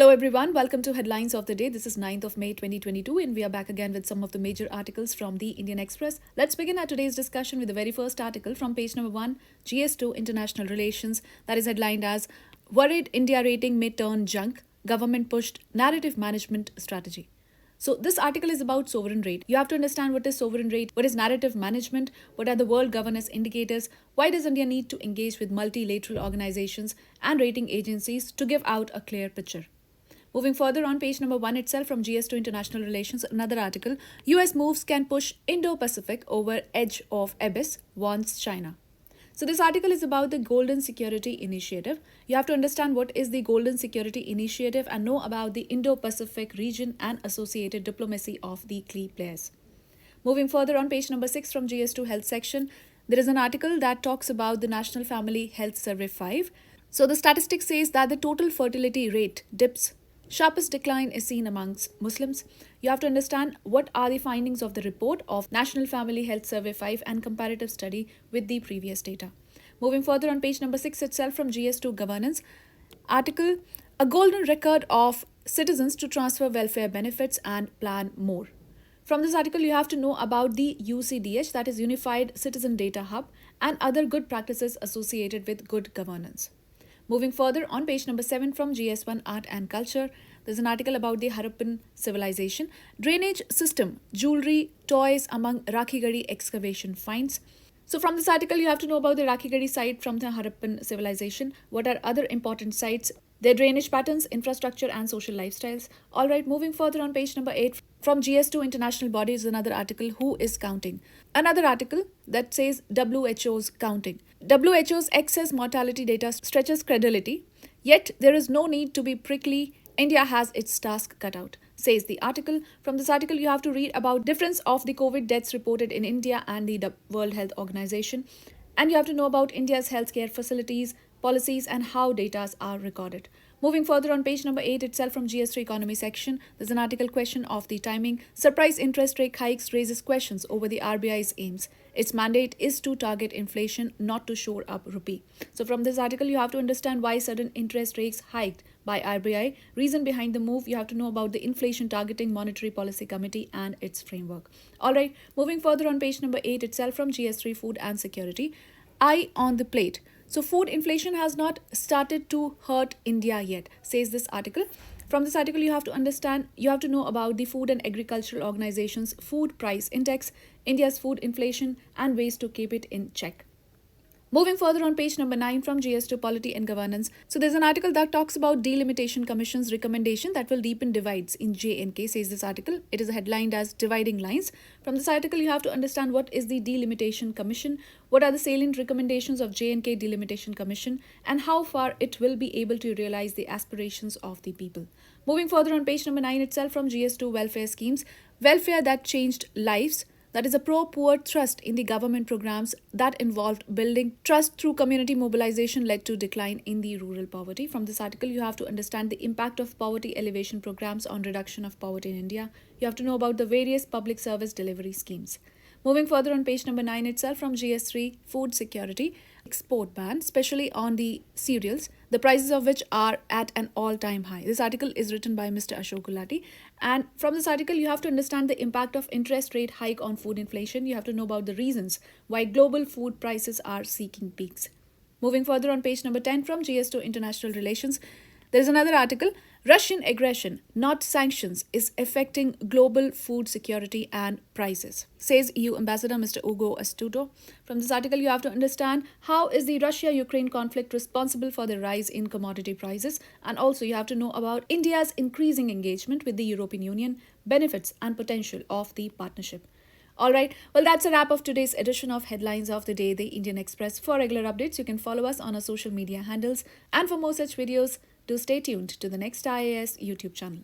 Hello everyone, welcome to Headlines of the Day. This is 9th of May 2022 and we are back again with some of the major articles from the Indian Express. Let's begin our today's discussion with the very first article from page number 1, GS2 International Relations, that is headlined as Worried India Rating May Turn Junk, Government Pushed Narrative Management Strategy. So this article is about sovereign rate. You have to understand what is sovereign rate, what is narrative management, what are the world governance indicators, why does India need to engage with multilateral organizations and rating agencies to give out a clear picture. Moving further on page number 1 itself from GS2 International Relations, another article, US moves can push Indo-Pacific over edge of abyss, warns China. So this article is about the Golden Security Initiative. You have to understand what is the Golden Security Initiative and know about the Indo-Pacific region and associated diplomacy of the key players. Moving further on page number 6 from GS2 Health section, there is an article that talks about the National Family Health Survey 5. So the statistics says that the total fertility rate dips. Sharpest decline is seen amongst Muslims. You have to understand what are the findings of the report of National Family Health Survey 5 and comparative study with the previous data. Moving further on page number 6 itself from GS2 Governance, article, a golden record of citizens to transfer welfare benefits and plan more. From this article, you have to know about the UCDH, that is Unified Citizen Data Hub, and other good practices associated with good governance. Moving further on page number 7 from GS1 Art and Culture, there's an article about the Harappan Civilization, drainage system, jewelry, toys among Rakhigadi excavation finds. So from this article, you have to know about the Rakhigadi site from the Harappan Civilization, what are other important sites, their drainage patterns, infrastructure and social lifestyles. Alright, moving further on page number 8 from GS2 International Body is another article, Who is Counting? Another article that says WHO's counting. WHO's excess mortality data stretches credibility, yet there is no need to be prickly. India has its task cut out, says the article. From this article, you have to read about difference of the COVID deaths reported in India and the World Health Organization. And you have to know about India's healthcare facilities, policies and how data are recorded. Moving further on page number 8 itself from GS3 Economy section, there's an article question of the timing. Surprise interest rate hikes raises questions over the RBI's aims. Its mandate is to target inflation, not to shore up rupee. So from this article, you have to understand why sudden interest rates hiked by RBI, reason behind the move. You have to know about the Inflation Targeting Monetary Policy Committee and its framework. Alright, moving further on page number 8 itself from GS3 Food and Security, Eye on the plate. So food inflation has not started to hurt India yet, says this article. From this article, you have to understand, you have to know about the Food and Agricultural Organization's Food Price Index, India's food inflation and ways to keep it in check. Moving further on page number 9 from GS2 Polity and Governance. So there's an article that talks about Delimitation Commission's recommendation that will deepen divides in J&K, says this article. It is headlined as Dividing Lines. From this article, you have to understand what is the Delimitation Commission, what are the salient recommendations of J&K Delimitation Commission, and how far it will be able to realize the aspirations of the people. Moving further on page number 9 itself from GS2 Welfare Schemes, Welfare that Changed Lives. That is a pro-poor thrust in the government programs that involved building trust through community mobilization led to decline in the rural poverty. From this article, you have to understand the impact of poverty elevation programs on reduction of poverty in India. You have to know about the various public service delivery schemes. Moving further on page number 9 itself from GS3 Food Security, export ban, especially on the cereals, the prices of which are at an all-time high. This article is written by Mr. Ashok Gulati. And from this article, you have to understand the impact of interest rate hike on food inflation. You have to know about the reasons why global food prices are seeking peaks. Moving further on page number 10 from GS2 International Relations, there is another article, Russian aggression, not sanctions, is affecting global food security and prices, says EU Ambassador Mr. Ugo Astuto. From this article, you have to understand how is the Russia-Ukraine conflict responsible for the rise in commodity prices, and also you have to know about India's increasing engagement with the European Union, benefits and potential of the partnership. Alright, well that's a wrap of today's edition of Headlines of the Day, the Indian Express. For regular updates, you can follow us on our social media handles, and for more such videos, do stay tuned to the Next IAS YouTube channel.